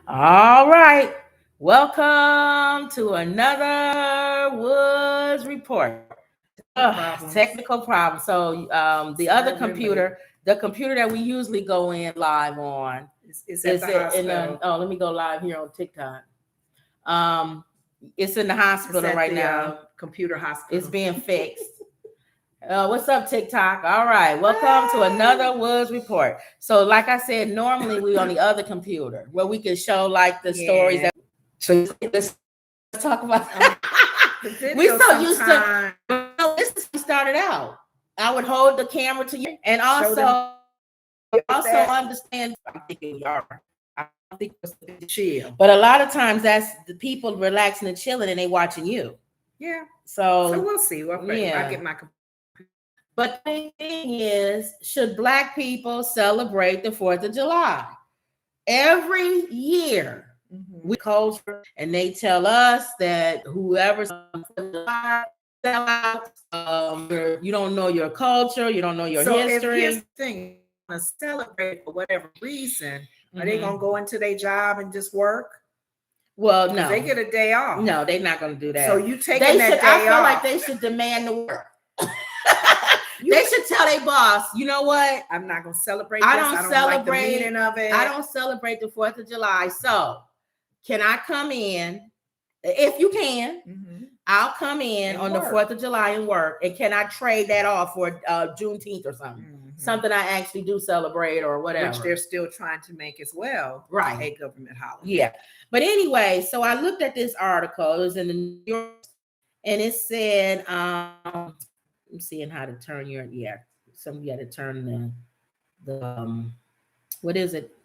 All right. Welcome to another Woods Report. Technical problem. So the other computer, the computer that we usually go in live on, is at the hospital. Let me go live here on TikTok. It's in the hospital right now. Computer hospital. It's being fixed. What's up, TikTok? All right, welcome to another Woods Report. So, like I said, normally we on the other computer where we can show like the stories that. So let's talk about. We so used to. This is how we started out. I would hold the camera to you, and also understand. I'm thinking we are. I think it's chill, but a lot of times that's the people relaxing and chilling, and they watching you. Yeah. So we'll see. Yeah. I get my. But the thing is, should Black people celebrate the 4th of July? Every year, we culture, and they tell us that whoever's you don't know your culture, you don't know your history. If here's the thing, to celebrate for whatever reason, are they gonna go into their job and just work? Well, no, they get a day off. No, they're not gonna do that. So you taking that day off? I feel like they should demand the work. They should tell their boss, you know what? I'm not gonna celebrate this. I don't like the meaning of it. I don't celebrate the 4th of July. So can I come in? If you can, I'll come in and on work. The 4th of July and work. And can I trade that off for Juneteenth or something? Something I actually do celebrate or whatever. Which they're still trying to make as well. Right. A government holiday. Yeah. But anyway, so I looked at this article. It was in the New York, and it said, I'm seeing how to turn you got to turn the what is it?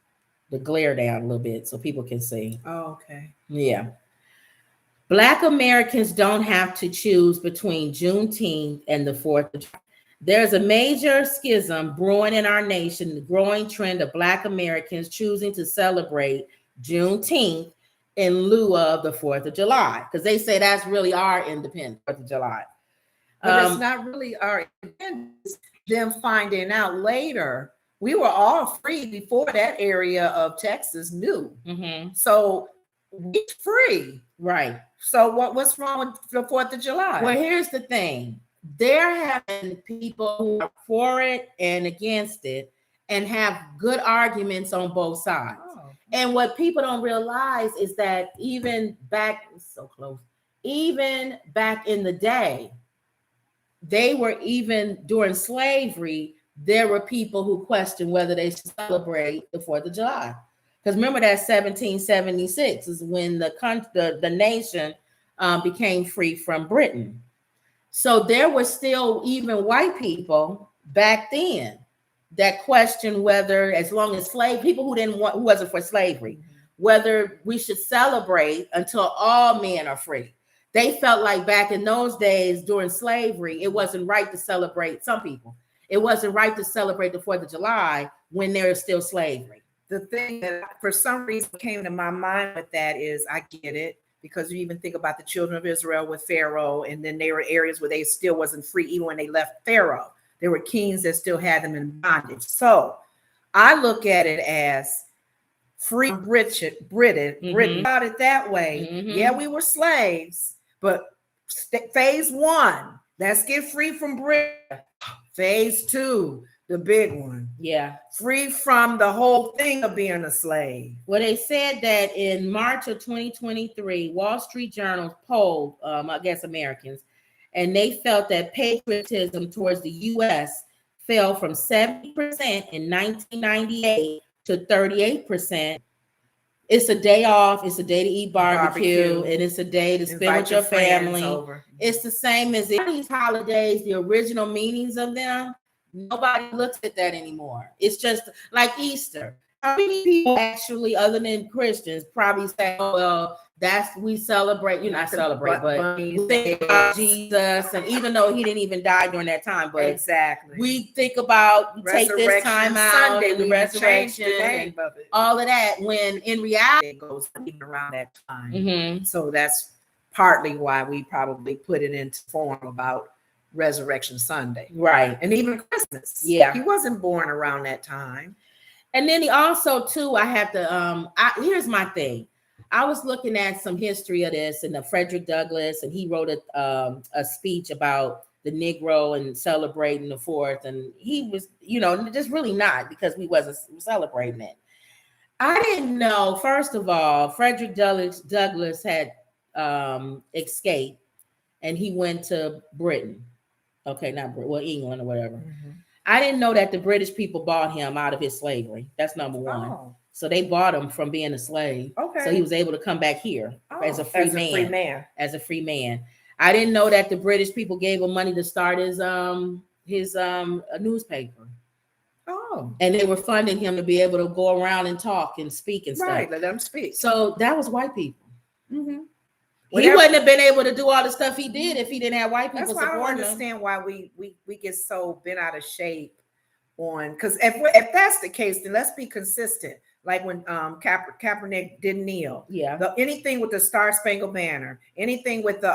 The glare down a little bit so people can see. Oh, okay. Yeah. Black Americans don't have to choose between Juneteenth and the 4th of July. There's a major schism brewing in our nation, the growing trend of Black Americans choosing to celebrate Juneteenth in lieu of the 4th of July, because they say that's really our independence, 4th of July. But it's not really our independence. Them finding out later, we were all free before that area of Texas knew. So we're free. Right. So what's wrong with the 4th of July? Well, here's the thing. There have been people who are for it and against it and have good arguments on both sides. Oh. And what people don't realize is that even back in the day, they were even during slavery, there were people who questioned whether they should celebrate the 4th of July. Because remember that 1776 is when the nation became free from Britain. So there were still even white people back then that questioned whether, as long as people who wasn't for slavery, whether we should celebrate until all men are free. They felt like back in those days during slavery, it wasn't right to celebrate some people. It wasn't right to celebrate the 4th of July when there is still slavery. The thing that for some reason came to my mind with that is I get it, because you even think about the children of Israel with Pharaoh, and then there were areas where they still wasn't free even when they left Pharaoh. There were kings that still had them in bondage. So I look at it as free Britain about it that way. Yeah, we were slaves, but phase 1, let's get free from Britain. Phase 2, the big one. Yeah. Free from the whole thing of being a slave. Well, they said that in March of 2023, Wall Street Journal polled, I guess, Americans, and they felt that patriotism towards the U.S. fell from 70% in 1998 to 38%. It's a day off. It's a day to eat barbecue. And it's a day to spend with your family. It's the same as these holidays, the original meanings of them. Nobody looks at that anymore. It's just like Easter. How many people actually, other than Christians, probably say, "Oh, well, we celebrate." Not celebrate, but we think about Jesus, and even though he didn't even die during that time, but exactly, we think about take this time out, Sunday, the resurrection, and all of that. When in reality, it goes even around that time. So that's partly why we probably put it into form about Resurrection Sunday, right? And even Christmas. Yeah, he wasn't born around that time. And then he also too, I have to here's my thing. I was looking at some history of this and Frederick Douglass, and he wrote a speech about the Negro and celebrating the 4th, and he was, just really not, because we wasn't celebrating it. I didn't know, first of all, Frederick Douglass had escaped, and he went to Britain. Okay, not Britain, well, England or whatever. Mm-hmm. I didn't know that the British people bought him out of his slavery. That's number one. Oh. So they bought him from being a slave. Okay. So he was able to come back here as a free man. As a free man. I didn't know that the British people gave him money to start his newspaper. Oh. And they were funding him to be able to go around and talk and speak and stuff. Right, let them speak. So that was white people. Mm-hmm. He wouldn't have been able to do all the stuff he did if he didn't have white people supporting him. I don't understand why we get so bent out of shape on, because if that's the case, then let's be consistent. Like when Kaepernick didn't kneel. Yeah. Anything with the Star Spangled Banner, anything with the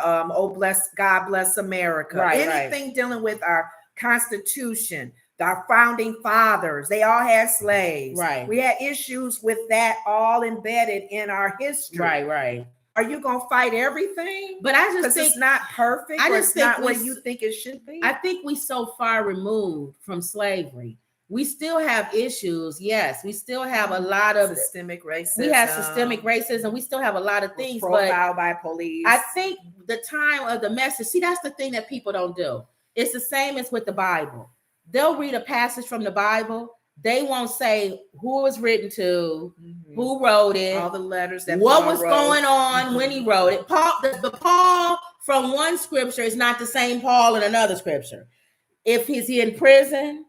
God bless America, anything dealing with our Constitution, our founding fathers, they all had slaves. Right. We had issues with that all embedded in our history. Right. Are you gonna fight everything? But I just think it's not perfect. I just think not what you think it should be. I think we so far removed from slavery. We still have issues. Yes, we still have a lot of systemic racism. We have systemic racism. We still have a lot of things. Profiled by police. I think the time of the message. See, that's the thing that people don't do. It's the same as with the Bible. They'll read a passage from the Bible. They won't say who it was written to, who wrote it, all the letters that what Paul was wrote. Going on when he wrote it. Paul, the Paul from one scripture is not the same Paul in another scripture. If he's in prison,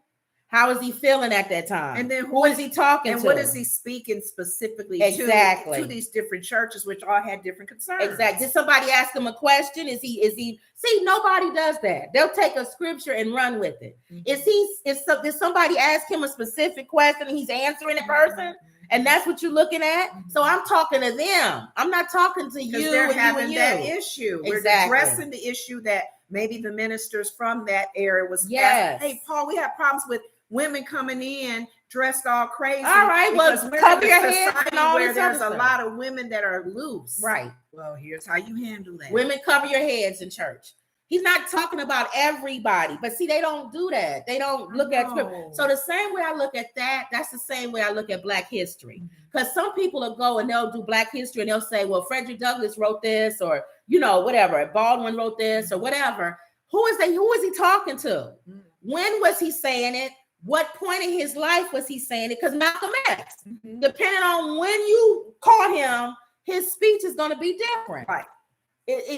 how is he feeling at that time? And then who is he talking to? And what is he speaking specifically to these different churches, which all had different concerns? Exactly. Did somebody ask him a question? Is he? See, nobody does that. They'll take a scripture and run with it. Mm-hmm. Did somebody ask him a specific question and he's answering the person? And that's what you're looking at. So I'm talking to them. I'm not talking to you. They're having that issue. Exactly. We're addressing the issue that maybe the ministers from that area was asking, hey, Paul, we have problems with women coming in dressed all crazy. All right, well, cover your head and all where there's a lot of women that are loose. Right. Well, here's how you handle that. Women, cover your heads in church. He's not talking about everybody, but see, they don't do that. They don't look at scripture. So the same way I look at that, that's the same way I look at Black history. Because some people will go and they'll do Black history and they'll say, well, Frederick Douglass wrote this, or, whatever. Baldwin wrote this or whatever. Who is he talking to? When was he saying it? What point in his life was he saying it? Because Malcolm X, depending on when you caught him, his speech is going to be different. Right.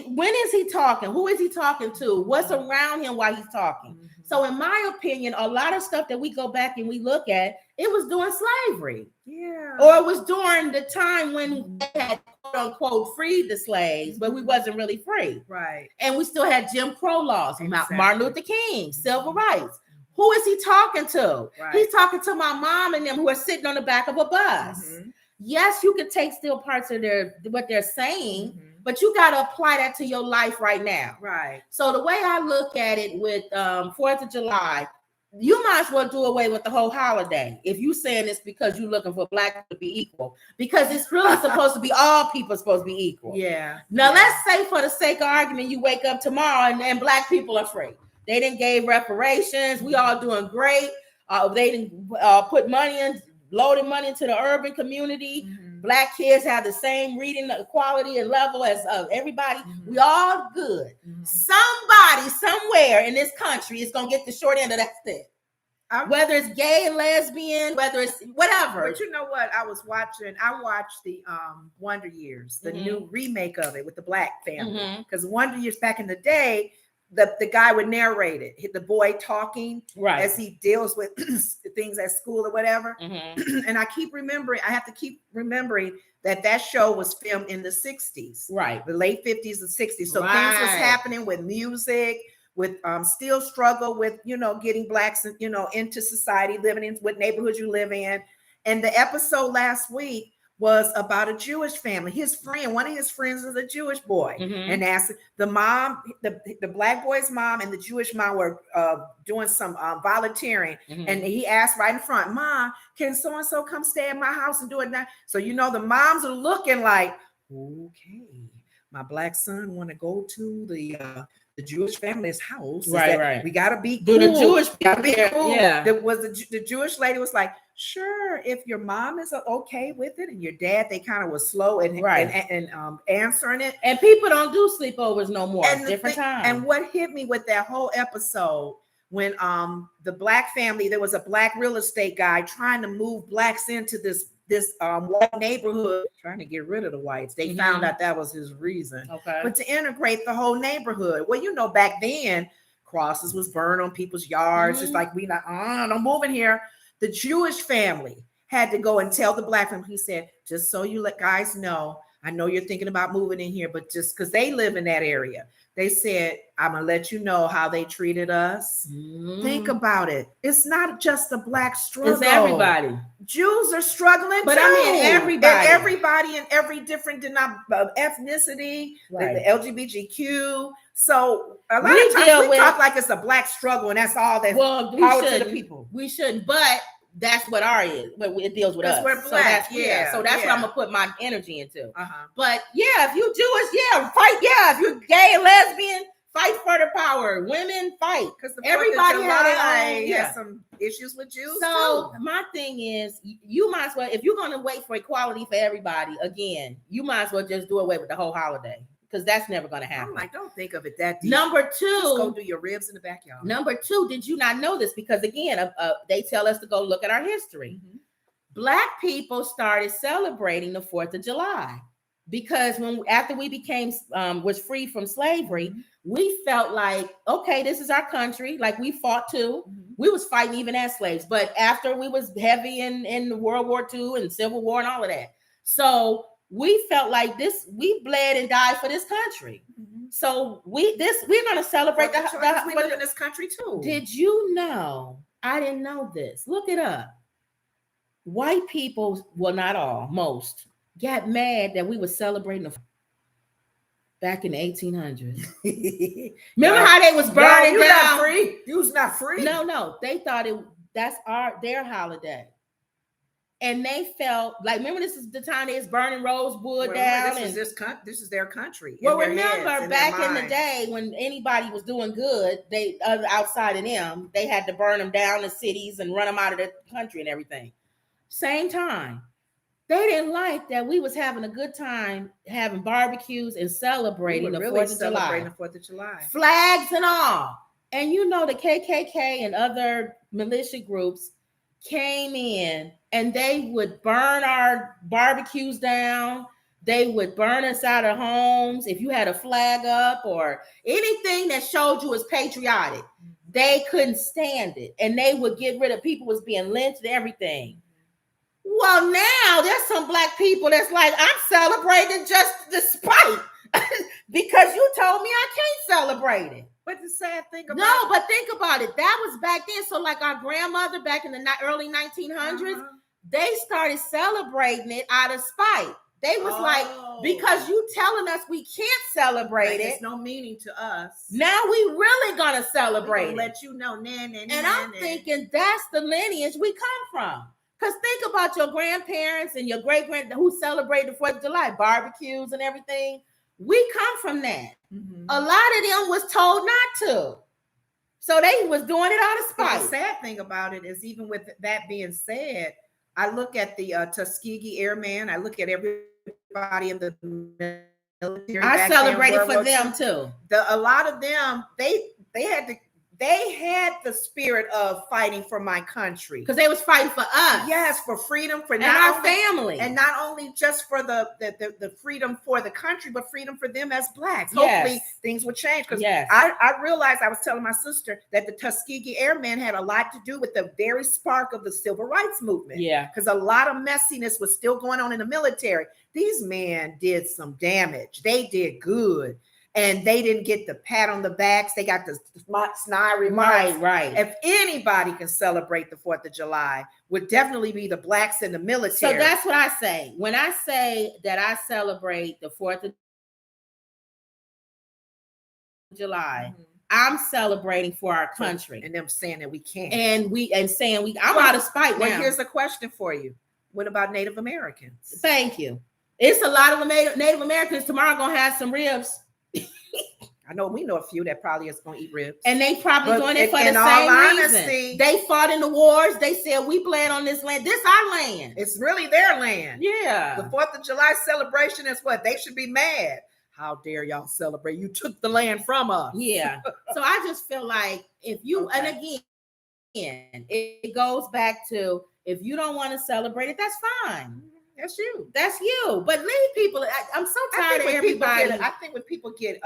When is he talking? Who is he talking to? What's around him while he's talking? So in my opinion, a lot of stuff that we go back and we look at, it was during slavery. Yeah. Or it was during the time when they had, quote unquote, freed the slaves, but we wasn't really free. Right. And we still had Jim Crow laws, exactly. Martin Luther King, civil rights. Who is he talking to? Right. He's talking to my mom and them who are sitting on the back of a bus. Yes, you can take still parts of what they're saying, but you got to apply that to your life right now. Right. So the way I look at it with 4th of July, you might as well do away with the whole holiday. If you saying this because you're looking for Black people to be equal, because it's really supposed to be all people supposed to be equal. Yeah. Now let's say for the sake of argument, you wake up tomorrow and Black people are free. They didn't give reparations. We all doing great. They didn't put money in, loaded money into the urban community. Black kids have the same reading quality and level as everybody. We all good. Somebody somewhere in this country is going to get the short end of that stick. Whether it's gay and lesbian, whether it's whatever. But you know what? I watched the Wonder Years, the new remake of it with the Black family. Because Wonder Years back in the day, the guy would narrate it, the boy talking as he deals with things at school or whatever. And I have to keep remembering that show was filmed in the 60s, right? The late 50s and 60s. So things was happening with music, with still struggle with, getting Blacks, into society, living in what neighborhoods you live in. And the episode last week was about a Jewish family. His friend, one of his friends is a Jewish boy. And asked the mom, the black boy's mom and the Jewish mom were doing some volunteering. And he asked right in front, Mom, can so-and-so come stay at my house and do it now? So, the moms are looking like, okay, my black son want to go to the Jewish family's house. Right. We got to be cool. Do the Jewish gotta be cool. Yeah. The Jewish lady was like, sure, if your mom is okay with it, and your dad, they kind of was slow and answering it. And people don't do sleepovers no more. Different times. And what hit me with that whole episode, when the black family, there was a black real estate guy trying to move blacks into this white neighborhood, trying to get rid of the whites. They found out that was his reason. Okay. But to integrate the whole neighborhood. Well, back then, crosses was burned on people's yards. It's like, we not, don't move in here. The Jewish family had to go and tell the black family, he said, just so you guys know, I know you're thinking about moving in here, but just because they live in that area, they said, I'm going to let you know how they treated us. Think about it. It's not just a black struggle. It's everybody. Jews are struggling but too. I mean, everybody in every different ethnicity, the LGBTQ. So a lot of times we talk like it's a black struggle and that's all that's power to the people. We shouldn't, but that's what our is. But it deals with us. We're black. So that's what I'm gonna put my energy into. But if you Jewish, fight. If you're gay and lesbian, fight for the power. Women fight because everybody has some issues with Jews. So my thing is, you might as well, if you're gonna wait for equality for everybody, again, you might as well just do away with the whole holiday. Because that's never going to happen. I'm like, don't think of it that deep. Number 2, just go do your ribs in the backyard. Number 2, did you not know this? Because again, they tell us to go look at our history. Black people started celebrating the 4th of July because after we became was free from slavery, we felt like, okay, this is our country. Like we fought too. We was fighting even as slaves, but after we was heavy in World War II and Civil War and all of that, so we felt like this. We bled and died for this country. So we're going to celebrate we live in this country too. Did you know? I didn't know this. Look it up. White people, well, not all, most, got mad that we were celebrating back in the 1800s. Remember how they was burning down? Not free. You was not free. No. They thought that's their holiday. And they felt like, remember, this is the time they was burning Rosewood down. This is their country. Well, remember back in the day when anybody was doing good, they outside of them, they had to burn them down in cities and run them out of the country and everything. Same time, they didn't like that we was having a good time, having barbecues and celebrating the 4th of July. Flags and all. And the KKK and other militia groups came in and they would burn our barbecues down. They would burn us out of homes. If you had a flag up or anything that showed you was patriotic, they couldn't stand it. And they would get rid of people was being lynched and everything. Well, now there's some black people that's like, I'm celebrating just despite because you told me I can't celebrate it. But the sad thing about but think about it. That was back then. So like our grandmother back in the early 1900s, they started celebrating it out of spite. They was like, because you telling us we can't celebrate it. It's no meaning to us. Now we really gonna celebrate it. Let you know. And I'm thinking that's the lineage we come from. Because think about your grandparents and your great-grand who celebrated the 4th of July, barbecues and everything. We come from that. A lot of them was told not to. So they was doing it out of spite. The sad thing about it is, even with that being said, I look at the Tuskegee Airmen. I look at everybody in the military. I celebrated for them too. A lot of them, they had the spirit of fighting for my country because they was fighting for us. Yes, for freedom, for our family, and not only just for the freedom for the country, but freedom for them as blacks. Yes. Hopefully, things would change because I realized, I was telling my sister that the Tuskegee Airmen had a lot to do with the very spark of the civil rights movement. Yeah, because a lot of messiness was still going on in the military. These men did some damage. They did good. and they didn't get the pat on the backs. They got the snide remarks. Right. If anybody can celebrate the 4th of July, would definitely be the blacks in the military. So that's what I say. When I say that I celebrate the 4th of July, I'm celebrating for our country. And them saying that we can't. I'm out of spite now. Well, here's a question for you. What about Native Americans? Thank you. It's a lot of Native Americans tomorrow going to have some ribs. I know we know a few that probably is going to eat ribs. And they probably doing it for the same reason. They fought in the wars. They said, we bled on this land. This our land. It's really their land. Yeah. The 4th of July celebration is what? They should be mad. How dare y'all celebrate? You took the land from us. Yeah. So I just feel like if you, and again, it goes back to, if you don't want to celebrate it, that's fine. That's you. That's you. But leave people. I'm so tired of everybody. I think when people get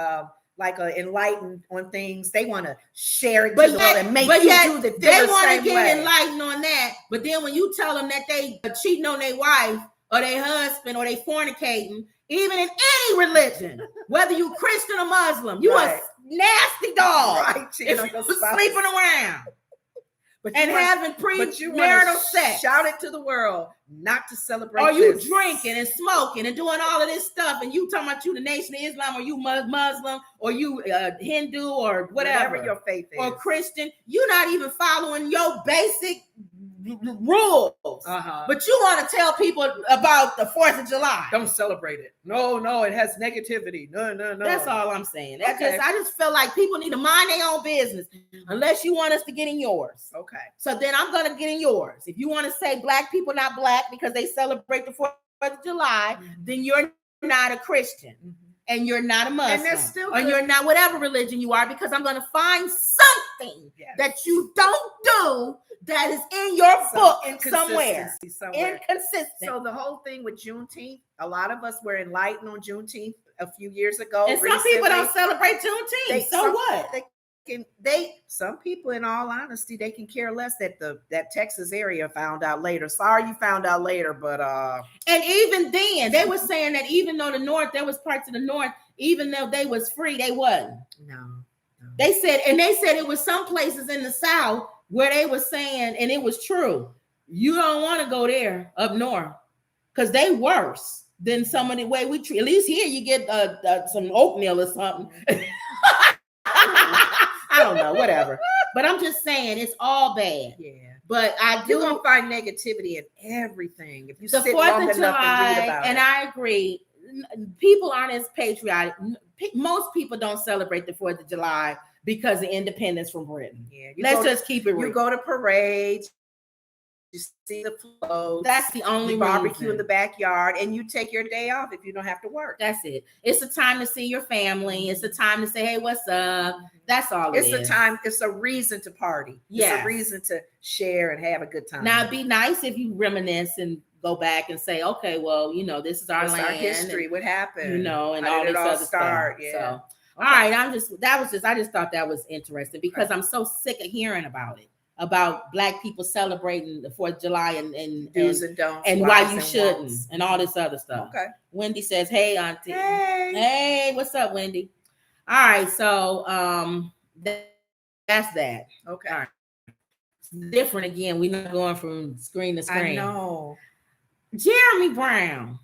enlightened on things, they want to share it to the world and make you do the thing. They want to get enlightened on that. But then when you tell them that they are cheating on their wife or their husband or they fornicating, even in any religion, whether you Christian or Muslim, you a nasty dog. Right. If you sleeping around. And having premarital sex. Shout it to the world not to celebrate. Or you drinking and smoking and doing all of this stuff, and you talking about you the Nation of Islam, or you Muslim, or you Hindu, or whatever your faith is, or Christian. You're not even following your basic rules. But you want to tell people about the 4th of July. Don't celebrate it. No, it has negativity. No. That's all I'm saying. I just feel like people need to mind their own business unless you want us to get in yours. Okay. So then I'm going to get in yours. If you want to say black people not black because they celebrate the 4th of July, then you're not a Christian. And you're not a Muslim, and that's still or you're not whatever religion you are, because I'm going to find something that you don't do that is in your book somewhere. Inconsistent. So the whole thing with Juneteenth, a lot of us were enlightened on Juneteenth a few years ago. And some people don't celebrate Juneteenth. Some people, in all honesty, they can care less that that Texas area found out later. Sorry you found out later, but and even then they were saying that even though there was parts of the North, even though they was free, they wasn't. No. They said it was some places in the South where they were saying, and it was true, you don't want to go there up north because they worse than some of the way we treat. At least here you get some oatmeal or something. I don't know, whatever. But I'm just saying it's all bad. Yeah. But you're gonna find negativity in everything if you sit long enough and read about it. And I agree. People aren't as patriotic. Most people don't celebrate the 4th of July because of independence from Britain. Yeah. Let's just keep it real. You go to parades. You see the floats. That's the only barbecue in the backyard, and you take your day off if you don't have to work. That's it. It's a time to see your family. It's a time to say, "Hey, what's up?" That's all. It's a time. It's a reason to party. It's a reason to share and have a good time. Now, it'd be nice if you reminisce and go back and say, "Okay, well, this is our land, our history. What happened? And all this other stuff." Yeah. So, all right. I just thought that was interesting because I'm so sick of hearing about it. About black people celebrating the 4th of July and do's and don'ts, and why you shouldn't, and all this other stuff. Okay. Wendy says, "Hey, Auntie." Hey, what's up, Wendy? All right, so that's that. Okay. All right. It's different again. We're not going from screen to screen. I know. Jeremy Brown.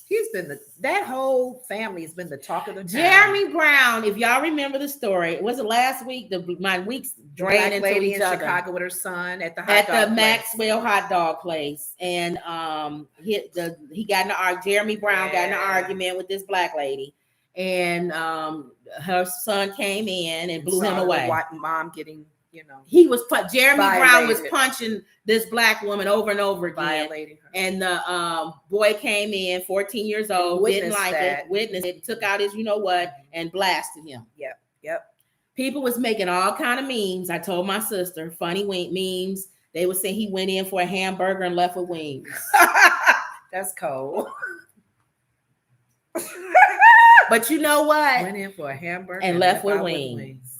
He's been that whole family has been the talk of the town. Jeremy Brown, if y'all remember the story, was it last week? My weeks drained into lady each in other. Chicago with her son at the Maxwell hot dog place, and he got in an Jeremy Brown got in an argument with this black lady, and her son came in and blew him away. Mom getting. Jeremy Brown was punching this black woman over and over again. Violating her. And the boy came in, 14 years old, didn't like it, witnessed it, took out his and blasted him. Yep. People was making all kind of memes. I told my sister, funny memes. They were saying he went in for a hamburger and left with wings. That's cold. But you know what? Went in for a hamburger and left with wings.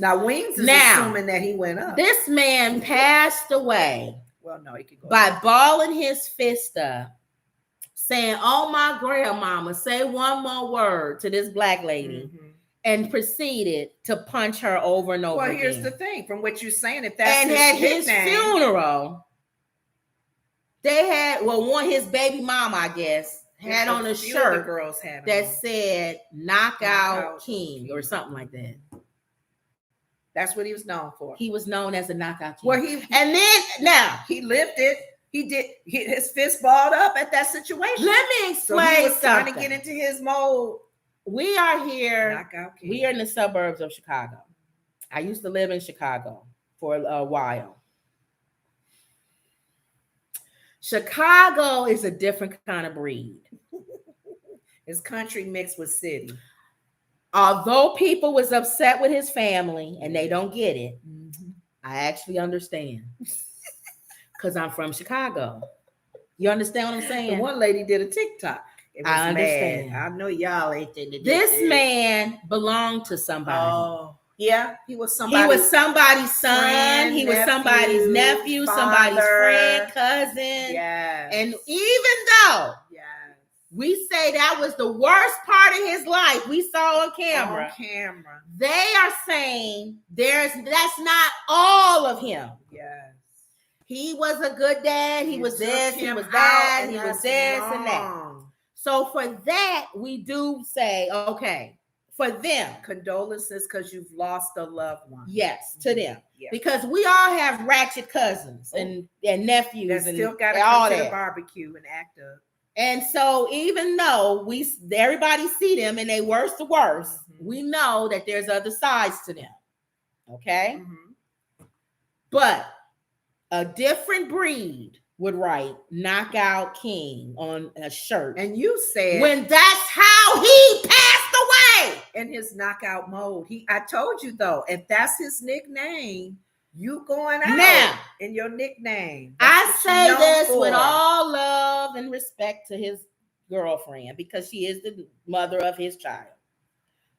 Now, Wings is assuming that he went up. This man passed away. Well, no, he could go by balling his fist up saying, "Oh, my grandmama, say one more word to this black lady," and proceeded to punch her over and over again. Well, here's the thing: from what you're saying, if that's and at his funeral, they had his baby mama, I guess, had on a shirt that said "Knockout King" or something like that. That's what he was known for. He was known as a knockout king. Well, he lived it. He did. His fist balled up at that situation. Let me explain so he was something. Trying to get into his mode. We are here. We are in the suburbs of Chicago. I used to live in Chicago for a while. Chicago is a different kind of breed. It's country mixed with city. Although people was upset with his family and they don't get it, I actually understand. Because I'm from Chicago. You understand what I'm saying? The one lady did a TikTok. I understand. Mad. I know y'all ain't thinking this man belonged to somebody. Oh, yeah. He was somebody's son. Friend, he was somebody's nephew, father, somebody's friend, cousin. Yes. And even though we say that was the worst part of his life we saw on camera. They are saying that's not all of him. Yes. He was a good dad. He was this, he was that, he was this and that. So for that, we do say, okay, for them. Condolences because you've lost a loved one. Yes, to them. Yeah. Because we all have ratchet cousins and nephews that still got to come to the barbecue and act up. And so even though everybody see them and they worse to worse, we know that there's other sides to them. Okay? But a different breed would write "Knockout King" on a shirt. And you said when that's how he passed away. In his knockout mode. I told you though, if that's his nickname, you going out now in your nickname. I say this with all love and respect to his girlfriend because she is the mother of his child.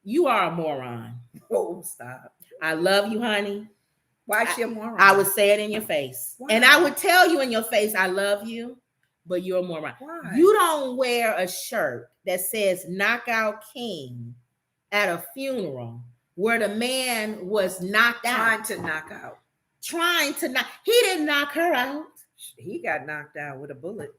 You are a moron. Oh, stop. I love you, honey. Why is she a moron? I would say it in your face. Why? And I would tell you in your face, I love you, but you're a moron. Why? You don't wear a shirt that says "Knockout King" at a funeral where the man was knocked out. Trying to knock. He didn't knock her out. He got knocked out with a bullet.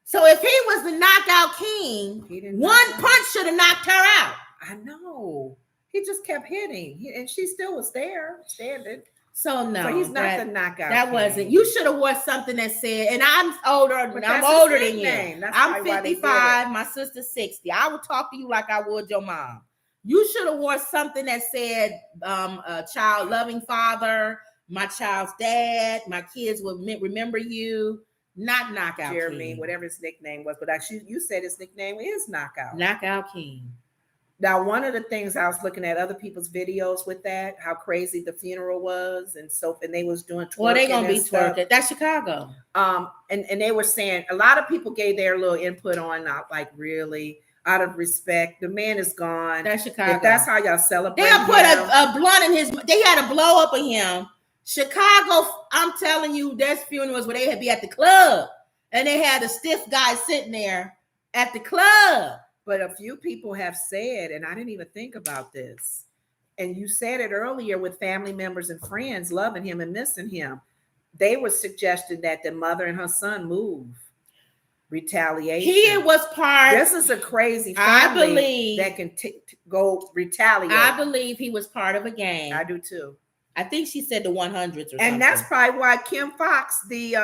So if he was the knockout king, one punch should have knocked her out. I know. He just kept hitting, and she still was there, standing. So no, so he's not the knockout. That king. Wasn't. You should have wore something that said. And I'm older. I'm older than you. I'm 55. My sister's 60. I would talk to you like I would your mom. You should have wore something that said, "A child loving father, my child's dad, my kids will remember you." Not knockout Jeremy, king. Whatever his nickname was, but actually, you said his nickname is knockout. Knockout king. Now, one of the things I was looking at other people's videos with that, how crazy the funeral was, and they was doing twerking. Well, they gonna be twerking. That's Chicago. And they were saying a lot of people gave their little input on, like really out of respect. The man is gone. That's Chicago. If that's how y'all celebrate. They put a blunt in his. They had a blow up of him. Chicago, I'm telling you, there's funerals where they had be at the club, and they had a stiff guy sitting there at the club. But a few people have said, and I didn't even think about this, and you said it earlier with family members and friends loving him and missing him. They were suggesting that the mother and her son move. Retaliation. He was part. This is a crazy family. I believe that can go retaliate. I believe he was part of a gang. I do too. I think she said the 100s or something. And that's probably why Kim Fox, she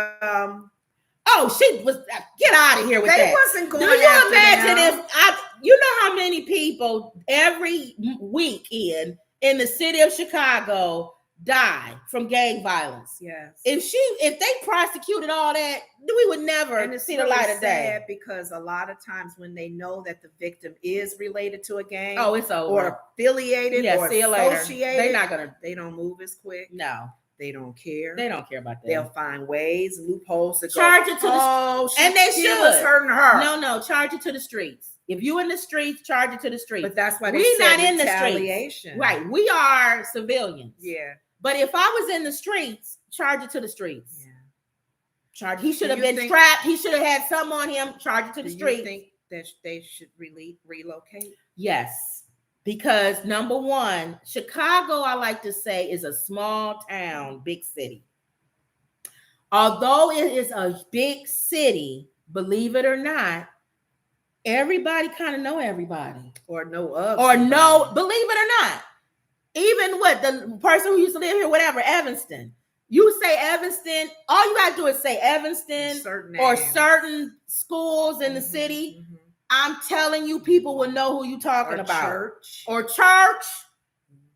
was get out of here with that. They wasn't going. Do you imagine if you know how many people every weekend in the city of Chicago die from gang violence? Yes. If they prosecuted all that, we would never see the light of day. Because a lot of times when they know that the victim is related to a gang, it's over. Or affiliated, or see you associated, later. They don't move as quick. No. They don't care. They don't care about that. They'll find ways, loopholes to charge it to and they should. Was hurting her. No, charge it to the streets. If you in the streets, charge it to the streets. But that's why we're not in the streets. Right. We are civilians. Yeah. But if I was in the streets, charge it to the streets. Yeah. Charge. He should have been strapped. He should have had something on him. Charged to the street. Do you think that they should relocate? Yes, because number one, Chicago, I like to say, is a small town, big city. Although it is a big city, believe it or not, everybody kind of know everybody, or know of, or know. Believe it or not, even what the person who used to live here, whatever, Evanston. You say Evanston, all you gotta do is say Evanston or certain schools in the city. Mm-hmm. I'm telling you, people will know who you talking about. Church.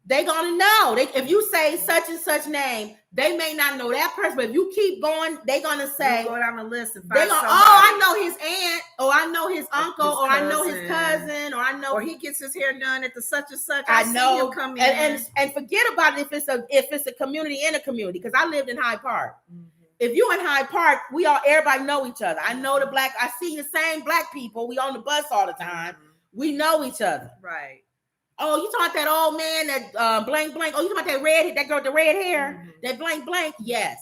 They gonna know. If you say such and such name, they may not know that person, but if you keep going, they gonna say, go down the list and they gonna, I know his aunt, or I know his uncle, or I know his cousin, or I know, or he gets his hair done at the such and such. I know him come in, and forget about it if it's a community in a community, because I lived in Hyde Park. Mm-hmm. If you in Hyde Park, everybody know each other. I know I see the same black people. We on the bus all the time. Mm-hmm. We know each other. Right. Oh, you talking about that old man that blank blank? Oh, you talking about that girl with the red hair? Mm-hmm. That blank blank? Yes.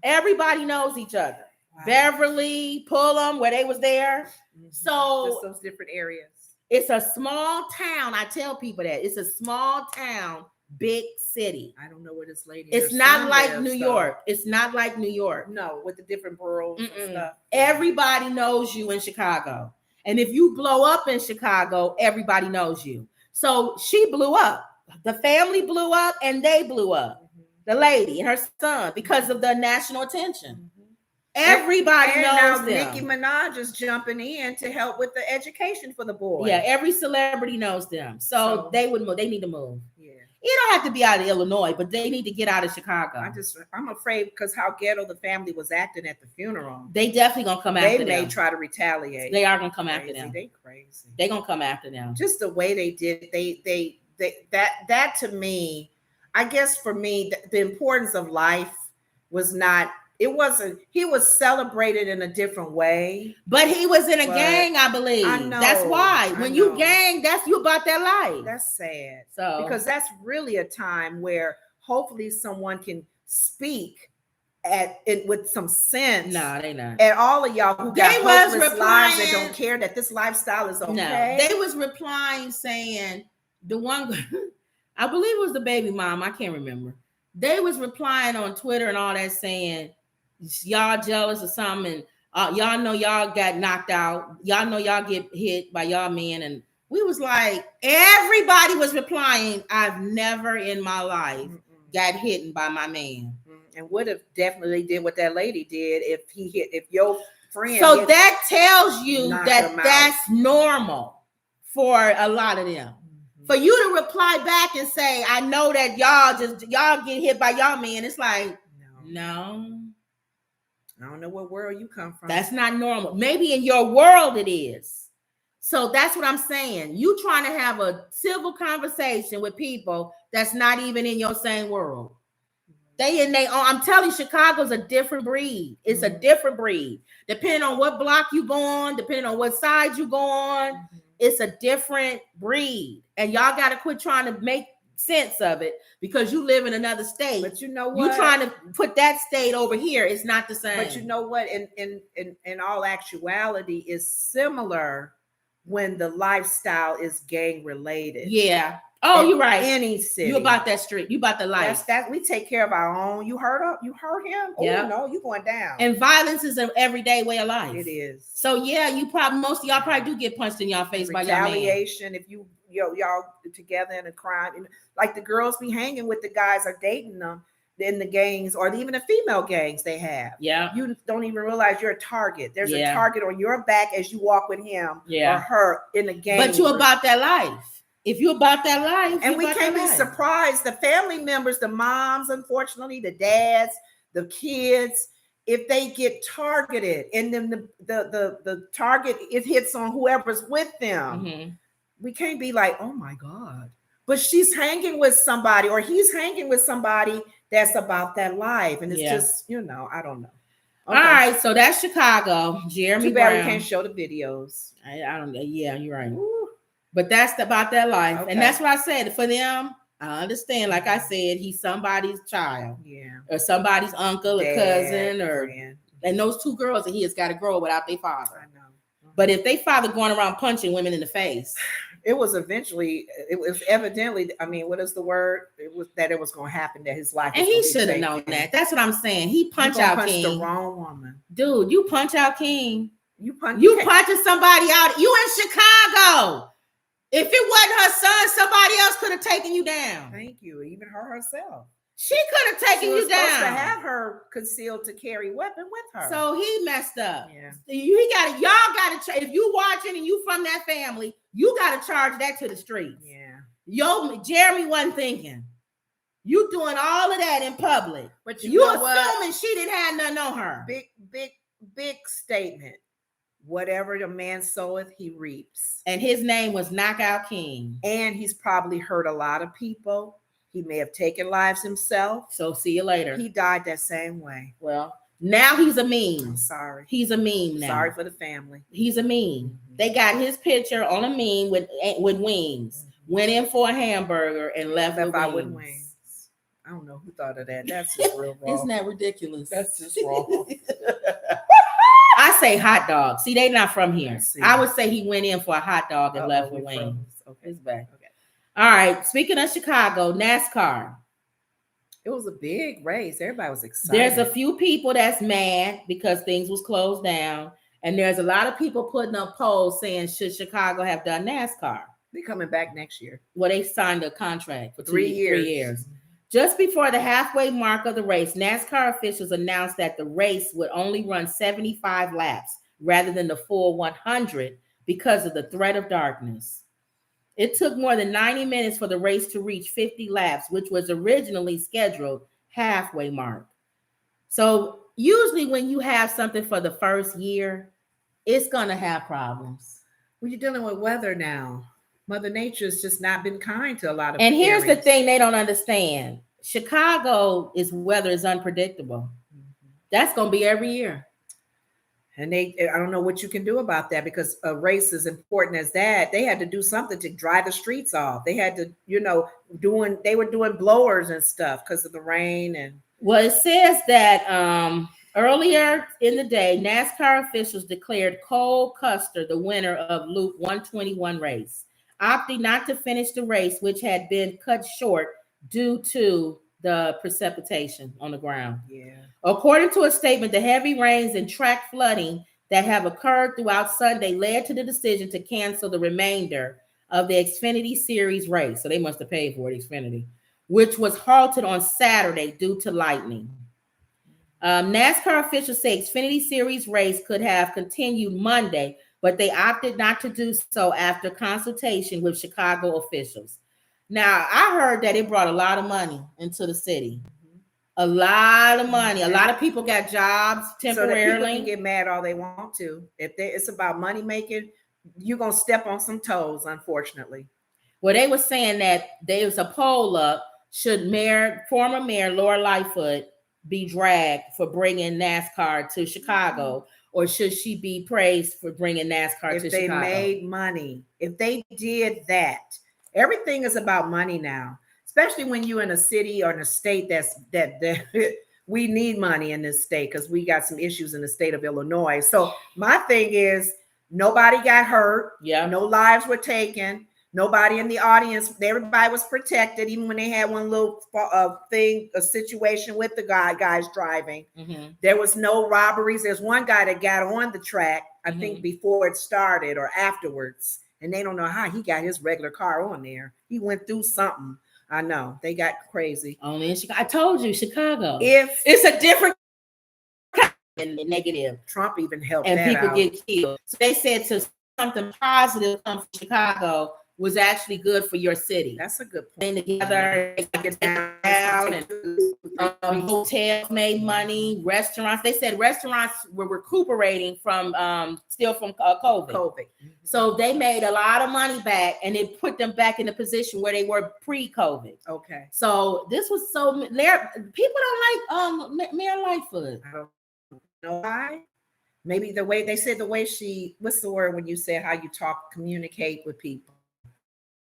Everybody knows each other. Wow. Beverly, Pullum, where they was there. Mm-hmm. So just those different areas. It's a small town. I tell people that it's a small town, big city. I don't know where this lady. It's not like New York. It's not like New York. No, with the different boroughs and stuff. Everybody knows you in Chicago, and if you blow up in Chicago, everybody knows you. So she blew up. The family blew up, and they blew up. Mm-hmm. The lady and her son, because of the national attention. Mm-hmm. Everybody knows them. Nicki Minaj is jumping in to help with the education for the boys. Yeah, every celebrity knows them. So they would move. They need to move. Yeah. You don't have to be out of Illinois, but they need to get out of Chicago. I'm afraid because how ghetto the family was acting at the funeral. They definitely gonna come after them. They may try to retaliate. They are gonna come after them. They crazy. They gonna come after them. Just the way they did. That to me, I guess for me, the importance of life was not. It wasn't. He was celebrated in a different way, but he was in a gang, I believe. I know. That's why when you gang, that's you about that life. That's sad. So because that's really a time where hopefully someone can speak at it with some sense. No, they not. And all of y'all who got hopeless lives that don't care that this lifestyle is okay. No, they was replying saying the one. I believe it was the baby mom. I can't remember. They was replying on Twitter and all that saying, y'all jealous or something. Y'all know y'all got knocked out. Y'all know y'all get hit by y'all men. And we was like, everybody was replying, I've never in my life got hit by my man. And would have definitely did what that lady did if your friend. So that tells you that that's normal for a lot of them. For you to reply back and say, I know that y'all get hit by y'all man. It's like, no. I don't know what world you come from. That's not normal. Maybe in your world it is. So that's what I'm saying. You trying to have a civil conversation with people that's not even in your same world. They in their own. I'm telling you, Chicago's a different breed. It's a different breed. Depending on what block you go on, depending on what side you go on, it's a different breed. And y'all got to quit trying to make sense of it because you live in another state. But you know what? You trying to put that state over here. It's not the same. But you know what? In all actuality, is similar when the lifestyle is gang related. Yeah. Oh, you're right. Any city. You about that street. You about the life. That we take care of our own. You hurt him? Yeah. Oh no, you going down. And violence is an everyday way of life. It is. So yeah, most of y'all probably do get punched in your face by y'all man. Retaliation. If y'all together in a crime, like the girls be hanging with the guys are dating them in the gangs or even the female gangs they have. Yeah. You don't even realize you're a target. There's a target on your back as you walk with him or her in the gang. But you about that life. If you're about that life, and we can't be surprised. The family members, the moms, unfortunately, the dads, the kids, if they get targeted, and then the target it hits on whoever's with them, we can't be like, oh my God. But she's hanging with somebody, or he's hanging with somebody that's about that life, and it's just I don't know. Okay. All right, so that's Chicago. Jeremy Too bad Brown. We can't show the videos. I don't know. Yeah, you're right. Ooh. But that's about their life. Okay. And that's what I said. For them, I understand. Like I said, he's somebody's child. Yeah. Or somebody's uncle or cousin or And those two girls that he has got to grow without their father. I know. But if they father going around punching women in the face, it was evidently, I mean, what is the word? It was going to happen, that his life. And he should have known that. That's what I'm saying. He punched the wrong woman. Dude, you punch out King. You punching somebody out. You in Chicago. If it wasn't her son, somebody else could have taken you down. Thank you. Even her herself. She could have taken you down. Supposed to have her concealed to carry weapon with her. So he messed up. Yeah. Y'all got to, if you watching and you from that family, you got to charge that to the streets. Yeah. Jeremy wasn't thinking. You doing all of that in public. But you assuming she didn't have nothing on her. Big statement. Whatever the man soweth, he reaps. And his name was Knockout King. And he's probably hurt a lot of people. He may have taken lives himself. So see you later. He died that same way. Well, now he's a meme. I'm sorry. He's a meme now. Sorry for the family. He's a meme. Mm-hmm. They got his picture on a meme with wings. Mm-hmm. Went in for a hamburger and left with wings. I don't know who thought of that. That's just real wrong. Isn't that ridiculous? That's just wrong. I say hot dog. See, they not from here. I would say he went in for a hot dog and left with wings. Okay. It's back. Okay. All right. Speaking of Chicago, NASCAR. It was a big race. Everybody was excited. There's a few people that's mad because things was closed down. And there's a lot of people putting up polls saying, should Chicago have done NASCAR? They're coming back next year. Well, they signed a contract for 3 years. Just before the halfway mark of the race, NASCAR officials announced that the race would only run 75 laps rather than the full 100 because of the threat of darkness. It took more than 90 minutes for the race to reach 50 laps, which was originally scheduled halfway mark. So usually when you have something for the first year, it's going to have problems. Well, you're dealing with weather now. Mother Nature's just not been kind to a lot of And here's areas. the thing they don't understand. Chicago's weather is unpredictable. Mm-hmm. That's going to be every year. And I don't know what you can do about that, because a race as important as that, they had to do something to dry the streets off. They had to, they were doing blowers and stuff because of the rain. And well, it says that earlier in the day, NASCAR officials declared Cole Custer the winner of Loop 121 race, opting not to finish the race, which had been cut short due to the precipitation on the ground. Yeah. According to a statement, the heavy rains and track flooding that have occurred throughout Sunday led to the decision to cancel the remainder of the Xfinity Series race. So they must have paid for it, Xfinity, which was halted on Saturday due to lightning. NASCAR officials say Xfinity Series race could have continued Monday, but they opted not to do so after consultation with Chicago officials. Now, I heard that it brought a lot of money into the city. A lot of money. A lot of people got jobs temporarily. So people can get mad all they want to. If it's about money making, you're going to step on some toes, unfortunately. Well, they were saying that there was a poll up. Should former Mayor Laura Lightfoot be dragged for bringing NASCAR to Chicago, or should she be praised for bringing NASCAR to Chicago? If they made money, if they did that, everything is about money now, especially when you're in a city or in a state that we need money in this state, because we got some issues in the state of Illinois. So my thing is, nobody got hurt. Yeah. No lives were taken. Nobody in the audience, everybody was protected, even when they had one little a situation with the guys driving. Mm-hmm. There was no robberies. There's one guy that got on the track, I think before it started or afterwards, and they don't know how he got his regular car on there. He went through something. I know. They got crazy. Only in Chicago. I told you, Chicago. If it's a different and negative. Trump even helped and that people out. Get killed. So they said to something positive come from Chicago was actually good for your city. That's a good point. Together, get down, and hotels made money. Restaurants, they said restaurants were recuperating from COVID. COVID. So they made a lot of money back, and it put them back in the position where they were pre-COVID. Okay. So this was people don't like Mayor Lightfoot. I don't know why. Maybe the way she, what's the word when you said how you communicate with people?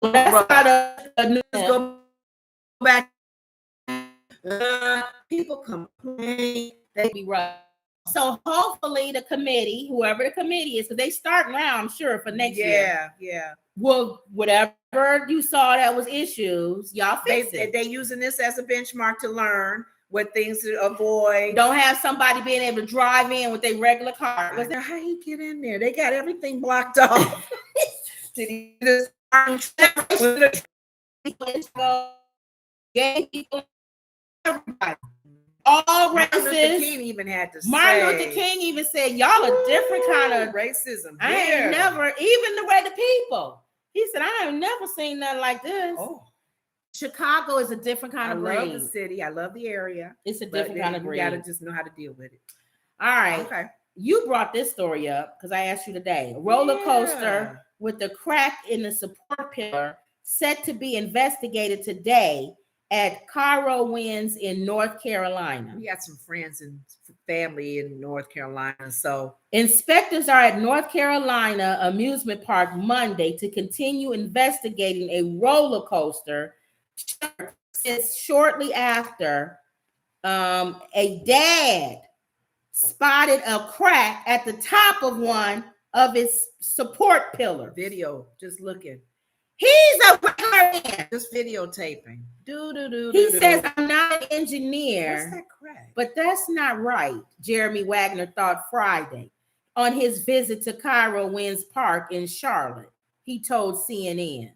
That's how the go back. People complain. They be right. So hopefully the committee, whoever the committee is, because they start now, I'm sure, for next year. Yeah. Well, whatever you saw that was issues, y'all fix it. They using this as a benchmark to learn what things to avoid. Don't have somebody being able to drive in with their regular car. How he get in there? They got everything blocked off. Did he just gay people, everybody, all races. Martin Luther King even had to Martin say, Luther King even said, y'all a different kind of racism. I ain't never, even the way the people. He said, I ain't never seen nothing like this. Oh. Chicago is a different kind of breed. I love the city. I love the area. It's a different kind of breed. You got to just know how to deal with it. All right. Okay. You brought this story up because I asked you today. A roller coaster with the crack in the support pillar set to be investigated today at Cairo Winds in North Carolina. We got some friends and family in North Carolina. So inspectors are at North Carolina amusement park Monday to continue investigating a roller coaster shortly after a dad spotted a crack at the top of one of its support pillars. Video, just looking. He's a regular man. Just videotaping. He says, I'm not an engineer. What's that crack? But that's not right, Jeremy Wagner thought Friday on his visit to Cairo Winds Park in Charlotte. He told CNN.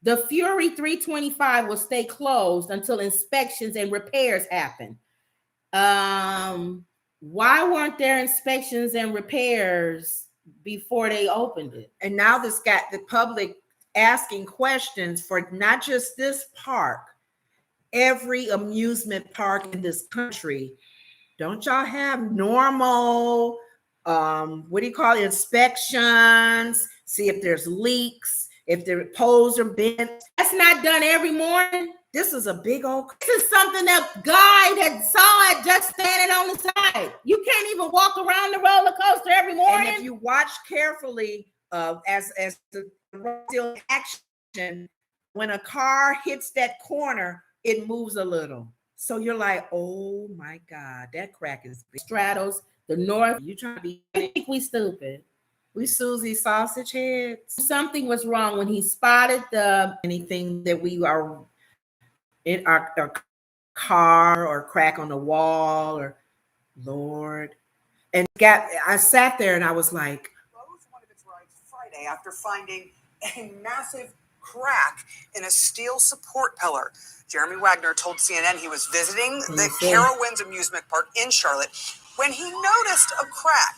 The Fury 325 will stay closed until inspections and repairs happen. Why weren't there inspections and repairs before they opened it? And now this got the public asking questions for not just this park, every amusement park in this country. Don't y'all have normal, inspections? See if there's leaks, if the poles are bent. That's not done every morning. This is a big old. This is something that guy that saw it just standing on the side. You can't even walk around the roller coaster every morning. And if you watch carefully, as the still action, when a car hits that corner, it moves a little. So you're like, oh my God, that crack is big. Straddles the north. You trying to be? I think we stupid. We Susie sausage heads. Something was wrong when he spotted anything that we are in our car or crack on the wall or Lord. And I sat there and I was like, one of its rides Friday after finding a massive crack in a steel support pillar. Jeremy Wagner told CNN he was visiting the Cairo Winds amusement park in Charlotte when he noticed a crack.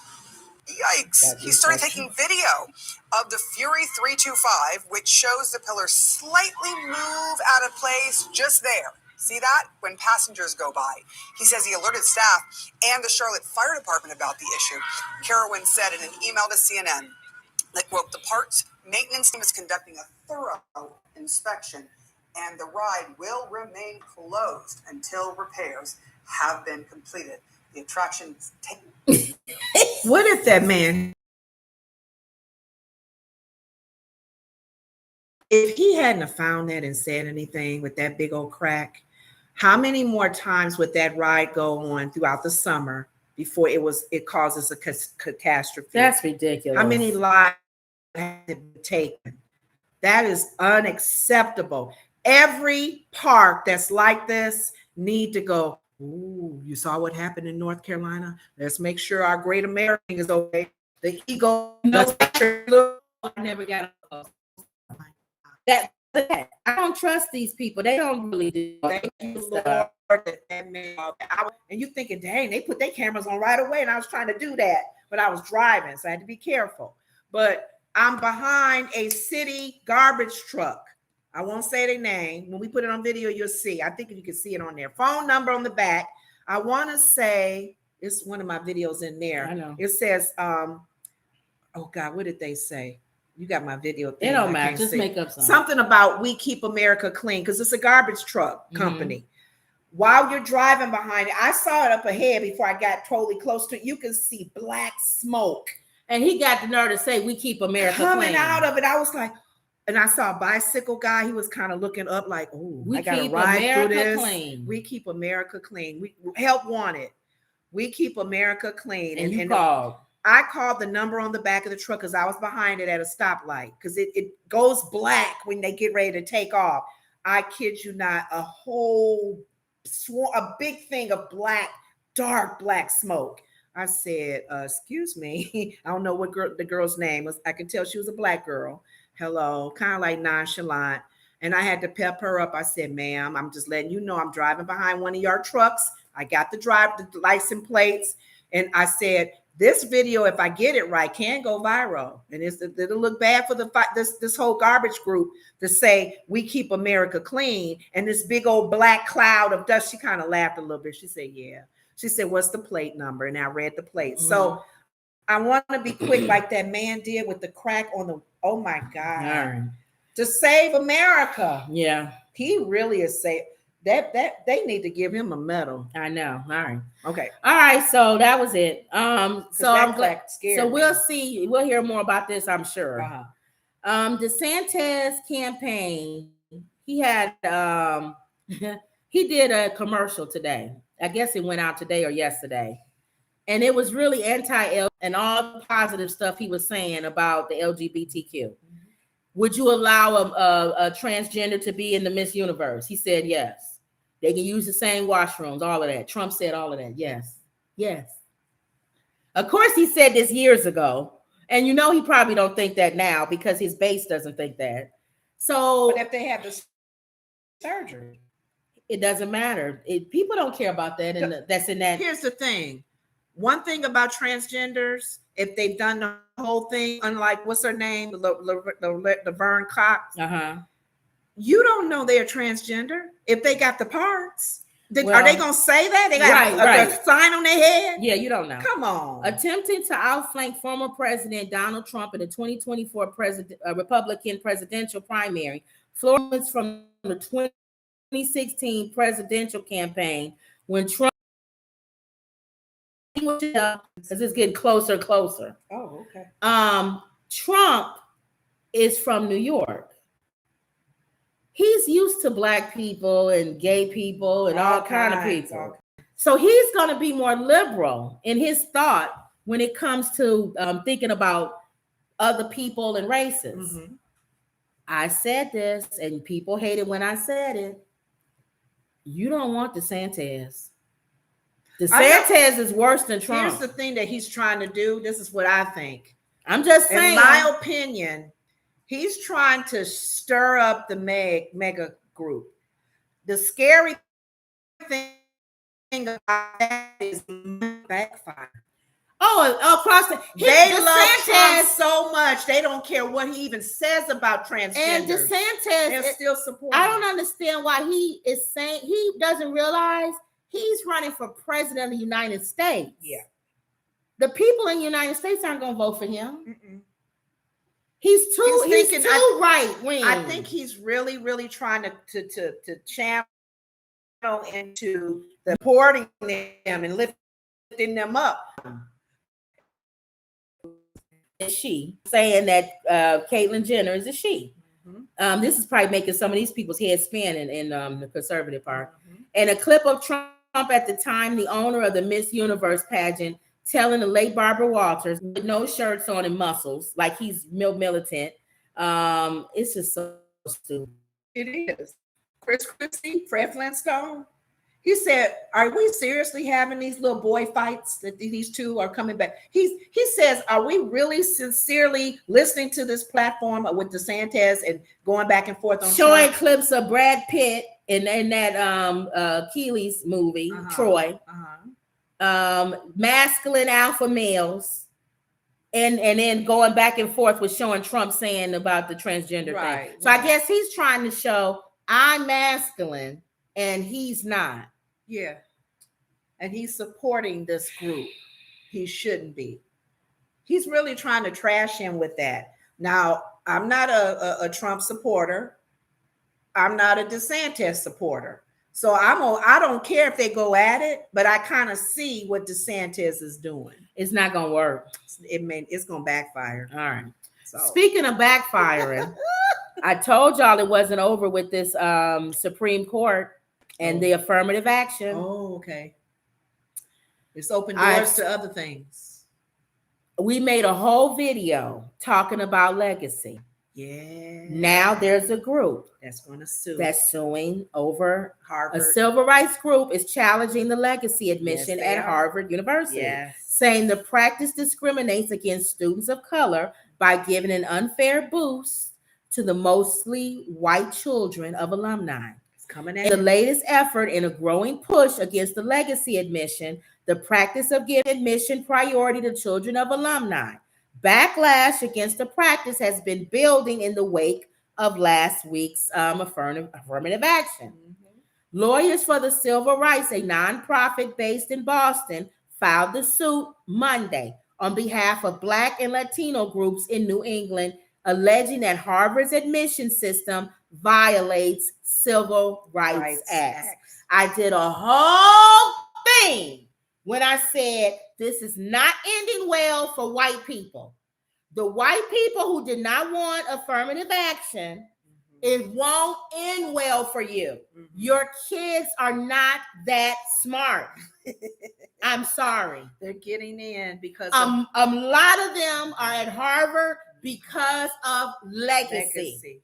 Yikes. He started taking video of the Fury 325, which shows the pillar slightly move out of place just there. See that? When passengers go by. He says he alerted staff and the Charlotte Fire Department about the issue. Carowin said in an email to CNN that, quote, the park's maintenance team is conducting a thorough inspection and the ride will remain closed until repairs have been completed. The attraction's what if that man, if he hadn't have found that and said anything with that big old crack, how many more times would that ride go on throughout the summer before it causes a catastrophe? That's ridiculous. How many lives have been taken? That is unacceptable. Every park that's like this need to go, ooh, you saw what happened in North Carolina? Let's make sure our great American is okay. The ego. I never got that. I don't trust these people. They don't really do. Thank you, Lord. And you thinking, dang, they put their cameras on right away. And I was trying to do that, but I was driving, so I had to be careful. But I'm behind a city garbage truck. I won't say their name. When we put it on video, you'll see. I think you can see it on there. Phone number on the back. I want to say, it's one of my videos in there. I know. It says, oh God, what did they say? You got my video thing. It don't matter. Just make up something about we keep America clean, because it's a garbage truck company. Mm-hmm. While you're driving behind it, I saw it up ahead before I got totally close to it. You can see black smoke. And he got the nerve to say, we keep America coming clean. Out of it. I was like, and I saw a bicycle guy. He was kind of looking up like, oh, I got to ride through this. Clean. We keep America clean. We help wanted. We Keep America Clean. And you called. I called the number on the back of the truck because I was behind it at a stoplight because it goes black when they get ready to take off. I kid you not, a big thing of dark black smoke. I said, excuse me. I don't know what the girl's name was. I could tell she was a black girl. Hello, kind of like nonchalant. And I had to pep her up. I said, ma'am, I'm just letting you know I'm driving behind one of your trucks. I got the license plates. And I said, this video, if I get it right, can go viral. And it'll look bad for this whole garbage group to say, we keep America clean. And this big old black cloud of dust. She kind of laughed a little bit. She said, yeah. She said, what's the plate number? And I read the plate. Mm-hmm. So I want to be quick like that man did with the crack on the, oh my God. Right. To save America. Yeah. He really is safe. That they need to give him a medal. I know. All right. Okay. All right. So that was it. So I'm glad. So we'll see. We'll hear more about this, I'm sure. Uh-huh. DeSantis campaign. He had he did a commercial today. I guess it went out today or yesterday, and it was really anti-L and all the positive stuff he was saying about the LGBTQ. Would you allow a transgender to be in the Miss Universe? He said yes. They can use the same washrooms, all of that. Trump said all of that. Yes. Yes. Of course, he said this years ago. And you know he probably don't think that now because his base doesn't think that. So but if they have the surgery, it doesn't matter. People don't care about that. And that's in that. Here's the thing. One thing about transgenders, if they've done the whole thing, unlike what's her name, Laverne Cox, you don't know they're transgender if they got the parts. Are they gonna say that? They got a sign on their head? Yeah, you don't know. Come on. Attempting to outflank former President Donald Trump in the 2024 Republican presidential primary, Florence from the 2016 presidential campaign when Trump, because it's getting closer and closer. Oh, okay. Trump is from New York. He's used to Black people and gay people and all kind of people. Okay. So he's going to be more liberal in his thought when it comes to thinking about other people and races. Mm-hmm. I said this, and people hated when I said it. You don't want DeSantis. DeSantis is worse than Trump. Here's the thing that he's trying to do. This is what I think. I'm just saying. In my opinion, he's trying to stir up the mega group. The scary thing about that is backfire. Oh, across they love Trump so much they don't care what he even says about transgenders. And DeSantis, they're still supporting. I don't understand why he is saying he doesn't realize he's running for president of the United States. Yeah, the people in the United States aren't going to vote for him. Mm-mm. He's too right wing. I think he's really trying to channel into the supporting them and lifting them up. She saying that Caitlyn Jenner is a she. Mm-hmm. This is probably making some of these people's heads spin in the conservative part. Mm-hmm. And a clip of Trump at the time, the owner of the Miss Universe pageant, telling the late Barbara Walters with no shirts on and muscles, like he's militant. It's just so stupid. It is. Chris Christie, Fred Flintstone. He said, are we seriously having these little boy fights that these two are coming back? He says, are we really sincerely listening to this platform with DeSantis and going back and forth on showing Trump? Clips of Brad Pitt in that Keeley's movie, Troy. Masculine alpha males, and then going back and forth with showing Trump saying about the transgender thing. So I guess he's trying to show I'm masculine and he's not. Yeah. And he's supporting this group. He shouldn't be. He's really trying to trash him with that. Now, I'm not a Trump supporter. I'm not a DeSantis supporter. So I don't care if they go at it, but I kind of see what DeSantis is doing. It's not gonna work. It's gonna backfire. All right. So speaking of backfiring, I told y'all it wasn't over with this Supreme Court and the affirmative action. Oh, okay. It's open doors to other things. We made a whole video talking about legacy. Yeah. Now there's a group that's going to sue. That's suing over Harvard. A civil rights group is challenging the legacy admission at Harvard University, saying the practice discriminates against students of color by giving an unfair boost to the mostly white children of alumni. It's coming in the latest effort in a growing push against the legacy admission, the practice of giving admission priority to children of alumni. Backlash against the practice has been building in the wake of last week's affirmative action. Lawyers for the Civil Rights, a nonprofit based in Boston, filed the suit Monday on behalf of Black and Latino groups in New England, alleging that Harvard's admission system violates Civil Rights Acts. I did a whole thing when I said this is not ending well for white people. The white people who did not want affirmative action, it won't end well for you. Your kids are not that smart. I'm sorry. They're getting in because a lot of them are at Harvard because of legacy.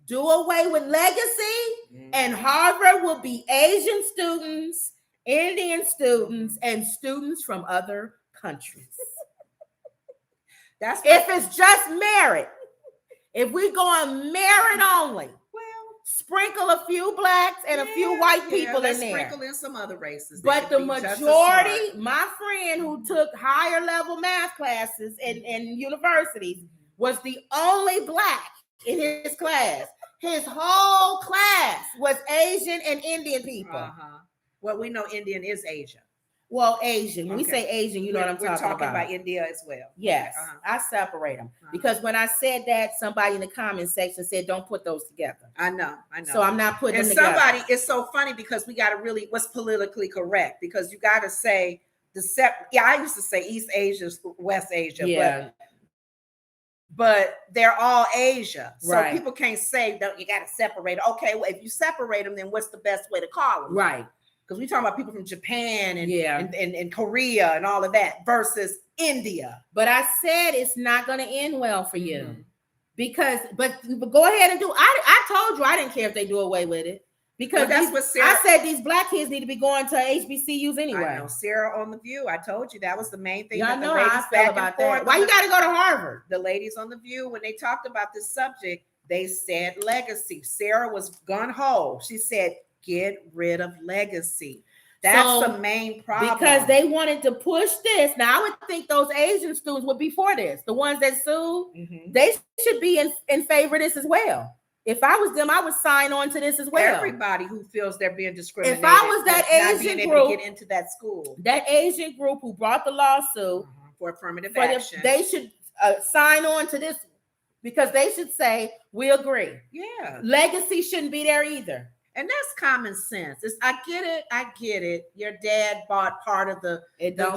Do away with legacy, and Harvard will be Asian students, Indian students, and students from other countries. That's if it's just merit. If we go on merit only, sprinkle a few blacks and a few white people in there. Sprinkle in some other races. But the majority, my friend who took higher level math classes in universities, was the only black in his class. His whole class was Asian and Indian people. Well, we know Indian is Asian. Well, Asian. When we say Asian, you know what I'm talking about. We're talking about India as well. Yes, I separate them because when I said that, somebody in the comment section said, "Don't put those together." I know. So I'm not putting them together. Somebody, it's so funny because we got to really what's politically correct because you got to say I used to say East Asia, West Asia, but they're all Asia. So people can't say that you got to separate. Okay, well, if you separate them, then what's the best way to call them? Right. Because we're talking about people from Japan and Korea and all of that versus India. But I said it's not going to end well for you. But go ahead and do. I told you I didn't care if they do away with it. Because that's what Sarah, I said these black kids need to be going to HBCUs anyway. I know. Sarah on The View, I told you that was the main thing. Y'all know how I felt about that. Why you got to go to Harvard? The ladies on The View, when they talked about this subject, they said legacy. Sarah was gun-ho. She said, get rid of legacy. That's the main problem. Because they wanted to push this. Now, I would think those Asian students would be for this. The ones that sued, they should be in favor of this as well. If I was them, I would sign on to this as well. Everybody who feels they're being discriminated. If I was that Asian group, to get into that school, that Asian group who brought the lawsuit for affirmative action, they should sign on to this because they should say we agree. Yeah, legacy shouldn't be there either. And that's common sense. I get it. Your dad bought part of the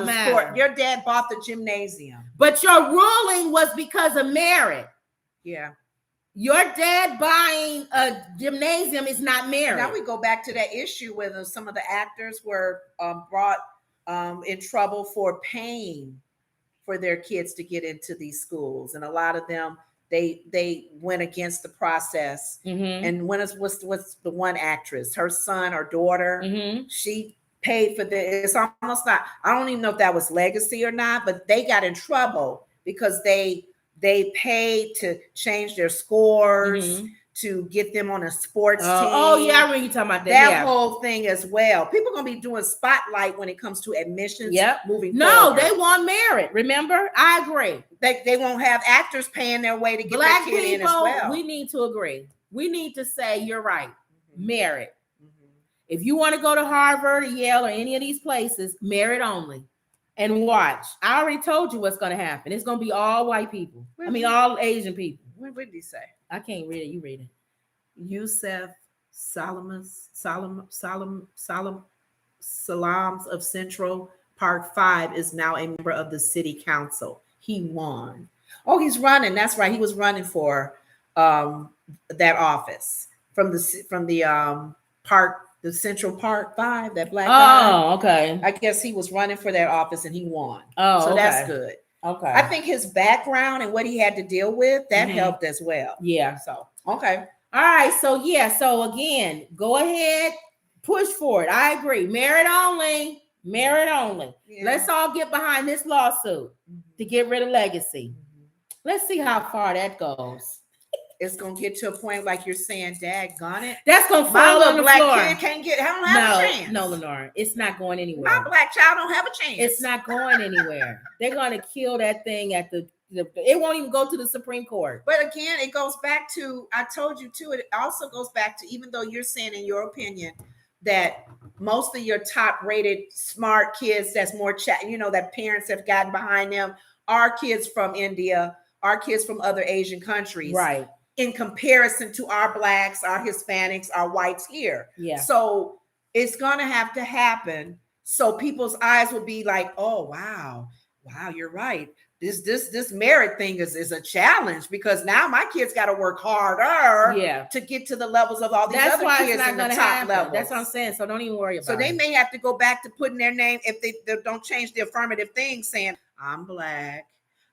matter. Sport. Your dad bought the gymnasium. But your ruling was because of merit. Yeah. Your dad buying a gymnasium is not merit. Now we go back to that issue where some of the actors were brought in trouble for paying for their kids to get into these schools. And a lot of them, they went against the process. And when what's the one actress, her son or daughter, she paid for this. It's almost not, I don't even know if that was legacy or not, but they got in trouble because they paid to change their scores, to get them on a sports team. Oh yeah, I remember you talking about that. That whole thing as well. People gonna be doing spotlight when it comes to admissions. Moving forward. They want merit. Remember, I agree. They won't have actors paying their way to get Black their kid people, in as well. We need to agree. We need to say you're right. Merit. If you want to go to Harvard or Yale or any of these places, merit only. And watch. I already told you what's going to happen. It's going to be all white people. All Asian people. What did he say? I can't read it. You read it. Yusef Salams of Central Park 5 is now a member of the city council. He won. Oh, he's running. That's right. He was running for that office from the Park the Central Park 5, that black guy. Oh, okay. I guess he was running for that office and he won. Oh, so okay. that's good. Okay. I think his background and what he had to deal with, that Mhm. helped as well. Yeah. So, okay. All right. So yeah. So again, go ahead, push for it. I agree. Merit only. Merit only. Yeah. Let's all get behind this lawsuit to get rid of legacy. Let's see how far that goes. It's gonna get to a point like you're saying, daggone it. That's gonna My fall on little the black floor. kid can't get. I don't have a chance. No, Lenore, it's not going anywhere. My black child don't have a chance. It's not going anywhere. They're gonna kill that thing at the. It won't even go to the Supreme Court. But again, it goes back to, I told you too, it also goes back to, even though you're saying in your opinion that most of your top rated smart kids that's more that parents have gotten behind them are kids from India, are kids from other Asian countries, right, in comparison to our blacks, our Hispanics, our whites here. Yeah. So it's gonna have to happen, so people's eyes will be like, oh wow, you're right. This merit thing is a challenge, because now my kids got to work harder to get to the levels of all these other kids in the top levels. That's what I'm saying. So don't even worry about it. So they may have to go back to putting their name, if they don't change the affirmative thing, saying I'm black,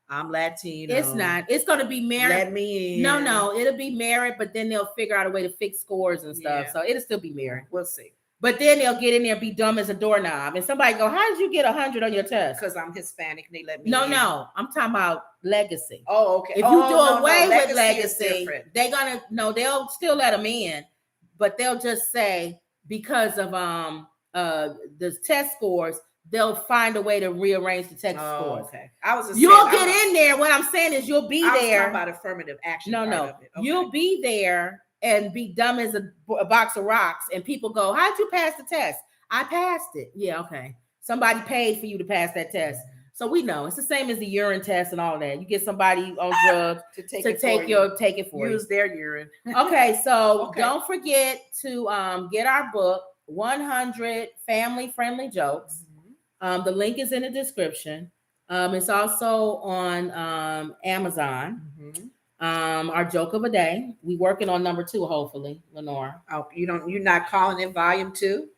I'm Latino. It's not. It's going to be merit. Let me in. No, it'll be merit, but then they'll figure out a way to fix scores and stuff. So it'll still be merit. We'll see. But then they'll get in there, be dumb as a doorknob, and somebody go, "How did you get 100 on your test?" Because I'm Hispanic and they let me. No, in. I'm talking about legacy. Oh, okay. If you do away with legacy, they're gonna they'll still let them in, but they'll just say because of the test scores, they'll find a way to rearrange the test scores. Okay. I was. You'll get in there. What I'm saying is, you'll be there. I was talking about affirmative action. No. Okay. You'll be there and be dumb as a box of rocks, and people go, "How'd you pass the test?" I passed it. Yeah, okay. Somebody paid for you to pass that test. So we know it's the same as the urine test and all that. You get somebody on drugs to take it for you. Use their urine. Okay, so don't forget to get our book, 100 Family Friendly Jokes. The link is in the description. It's also on Amazon. Our joke of a day. We working on number 2, hopefully, Lenore. Oh, you're not calling it volume 2?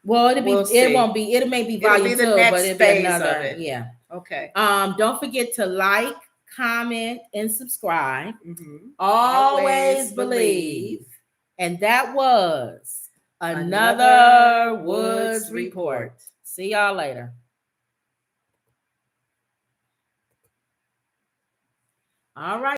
Well, it won't be. It may be volume 2, but it'll be another. Yeah. Okay. Don't forget to like, comment, and subscribe. Always believe. And that was another Woods Report. See y'all later. All right.